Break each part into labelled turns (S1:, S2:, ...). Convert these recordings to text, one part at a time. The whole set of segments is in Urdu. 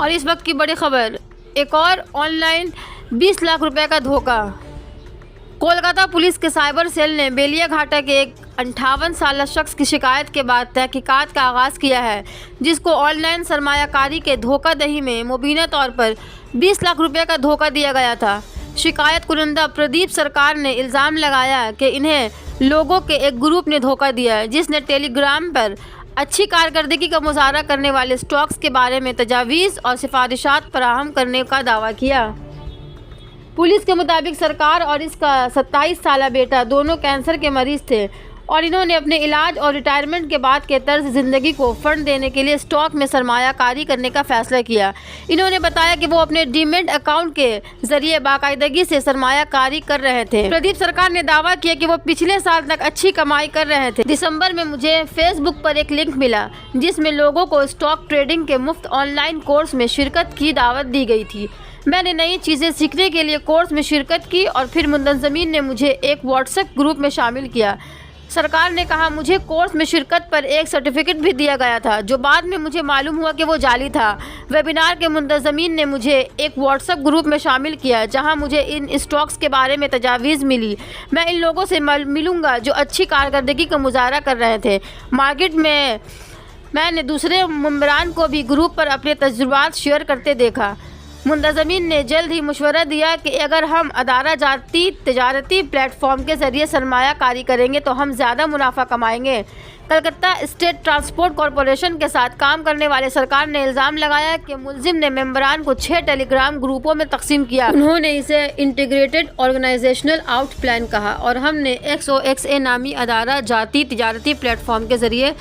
S1: اور اس وقت کی بڑی خبر، ایک اور آن لائن 20 لاکھ روپے کا دھوکہ۔ کولکاتہ پولیس کے سائبر سیل نے بیلیا گھاٹا کے ایک 58 سالہ شخص کی شکایت کے بعد تحقیقات کا آغاز کیا ہے، جس کو آن لائن سرمایہ کاری کے دھوکہ دہی میں مبینہ طور پر 20 لاکھ روپے کا دھوکہ دیا گیا تھا۔ شکایت کنندہ پردیپ سرکار نے الزام لگایا کہ انہیں لوگوں کے ایک گروپ نے دھوکہ دیا، جس نے ٹیلی گرام پر اچھی کارکردگی کا مظاہرہ کرنے والے اسٹاکس کے بارے میں تجاویز اور سفارشات فراہم کرنے کا دعویٰ کیا۔ پولیس کے مطابق سرکار اور اس کا 27 سالہ بیٹا دونوں کینسر کے مریض تھے اور انہوں نے اپنے علاج اور ریٹائرمنٹ کے بعد کے طرز زندگی کو فنڈ دینے کے لیے اسٹاک میں سرمایہ کاری کرنے کا فیصلہ کیا۔ انہوں نے بتایا کہ وہ اپنے ڈیمیٹ اکاؤنٹ کے ذریعے باقاعدگی سے سرمایہ کاری کر رہے تھے۔ پردیپ سرکار نے دعویٰ کیا کہ وہ پچھلے سال تک اچھی کمائی کر رہے تھے۔ دسمبر میں مجھے فیس بک پر ایک لنک ملا جس میں لوگوں کو اسٹاک ٹریڈنگ کے مفت آن لائن کورس میں شرکت کی دعوت دی گئی تھی۔ میں نے نئی چیزیں سیکھنے کے لیے کورس میں شرکت کی اور پھر منتظمین نے مجھے ایک واٹس ایپ گروپ میں شامل کیا۔ سرکار نے کہا، مجھے کورس میں شرکت پر ایک سرٹیفکیٹ بھی دیا گیا تھا جو بعد میں مجھے معلوم ہوا کہ وہ جعلی تھا۔ ویبینار کے منتظمین نے مجھے ایک واٹس ایپ گروپ میں شامل کیا جہاں مجھے ان اسٹاکس کے بارے میں تجاویز ملی۔ میں ان لوگوں سے ملوں گا جو اچھی کارکردگی کا مظاہرہ کر رہے تھے۔ مارکیٹ میں نے دوسرے ممبران کو بھی گروپ پر اپنے تجربات شیئر کرتے دیکھا۔ منتظمین نے جلد ہی مشورہ دیا کہ اگر ہم ادارہ جاتی تجارتی پلیٹ فارم کے ذریعے سرمایہ کاری کریں گے تو ہم زیادہ منافع کمائیں گے۔ کلکتہ اسٹیٹ ٹرانسپورٹ کارپوریشن کے ساتھ کام کرنے والے سرکار نے الزام لگایا کہ ملزم نے ممبران کو 6 ٹیلی گرام گروپوں میں تقسیم کیا۔ انہوں نے اسے انٹیگریٹڈ آرگنائزیشنل آؤٹ پلان کہا اور ہم نے XOXA نامی ادارہ جاتی تجارتی پلیٹ فارم کے ذریعے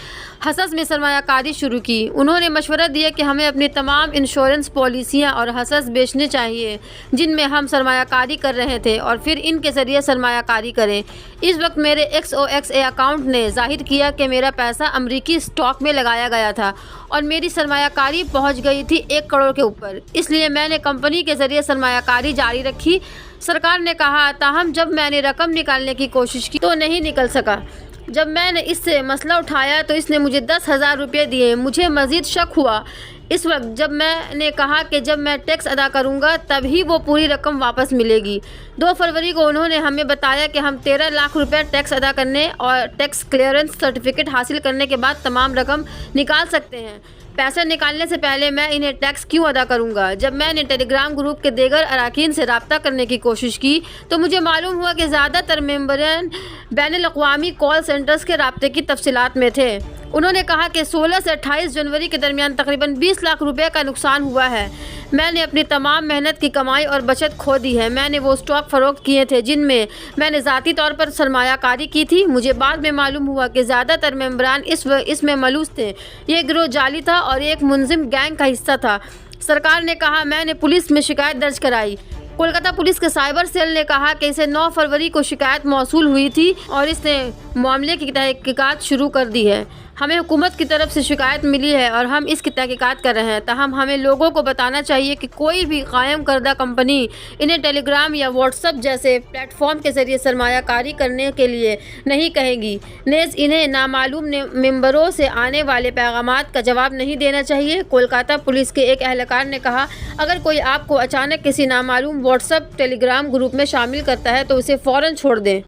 S1: حصص میں سرمایہ کاری شروع کی۔ انہوں نے مشورہ دیا کہ ہمیں اپنی تمام انشورنس پالیسیاں اور حصص بیچنے چاہیے جن میں ہم سرمایہ کاری کر رہے تھے اور پھر ان کے ذریعے سرمایہ کاری کریں۔ اس وقت میرے XOXA اکاؤنٹ نے ظاہر کیا کہ میرا پیسہ امریکی اسٹاک میں لگایا گیا تھا اور میری سرمایہ کاری پہنچ گئی تھی 1 کروڑ کے اوپر، اس لیے میں نے کمپنی کے ذریعے سرمایہ کاری جاری رکھی، سرکار نے کہا۔ تاہم جب میں نے رقم نکالنے کی کوشش کی تو نہیں نکل سکا۔ جب میں نے اس سے مسئلہ اٹھایا تو اس نے مجھے 10,000 روپے دیے۔ مجھے مزید شک ہوا اس وقت جب میں نے کہا کہ جب میں ٹیکس ادا کروں گا تب ہی وہ پوری رقم واپس ملے گی۔ 2 فروری کو انہوں نے ہمیں بتایا کہ ہم 13 لاکھ روپے ٹیکس ادا کرنے اور ٹیکس کلیئرنس سرٹیفکیٹ حاصل کرنے کے بعد تمام رقم نکال سکتے ہیں۔ پیسے نکالنے سے پہلے میں انہیں ٹیکس کیوں ادا کروں گا؟ جب میں نے ٹیلی گرام گروپ کے دیگر اراکین سے رابطہ کرنے کی کوشش کی تو مجھے معلوم ہوا کہ زیادہ تر ممبران بین الاقوامی کال سینٹرز کے رابطے کی تفصیلات میں تھے۔ انہوں نے کہا کہ 16 سے 28 جنوری کے درمیان تقریباً 20 لاکھ روپے کا نقصان ہوا ہے۔ میں نے اپنی تمام محنت کی کمائی اور بچت کھو دی ہے۔ میں نے وہ اسٹاک فروخت کیے تھے جن میں میں نے ذاتی طور پر سرمایہ کاری کی تھی۔ مجھے بعد میں معلوم ہوا کہ زیادہ تر ممبران اس میں ملوث تھے۔ یہ گروہ جعلی تھا اور ایک منظم گینگ کا حصہ تھا، سرکار نے کہا۔ میں نے پولیس میں شکایت درج کرائی۔ کولکاتہ پولیس کے سائبر سیل نے کہا کہ اسے 9 فروری کو شکایت موصول ہوئی تھی اور اس نے معاملے کی تحقیقات شروع کر دی ہے۔ ہمیں حکومت کی طرف سے شکایت ملی ہے اور ہم اس کی تحقیقات کر رہے ہیں۔ تاہم ہمیں لوگوں کو بتانا چاہیے کہ کوئی بھی قائم کردہ کمپنی انہیں ٹیلی گرام یا واٹس ایپ جیسے پلیٹ فارم کے ذریعے سرمایہ کاری کرنے کے لیے نہیں کہے گی۔ نیز انہیں نامعلوم ممبروں سے آنے والے پیغامات کا جواب نہیں دینا چاہیے۔ کولکاتہ پولیس کے ایک اہلکار نے کہا، اگر کوئی آپ کو اچانک کسی نامعلوم واٹس ایپ ٹیلی گرام گروپ میں شامل کرتا ہے تو اسے فوراً چھوڑ دیں۔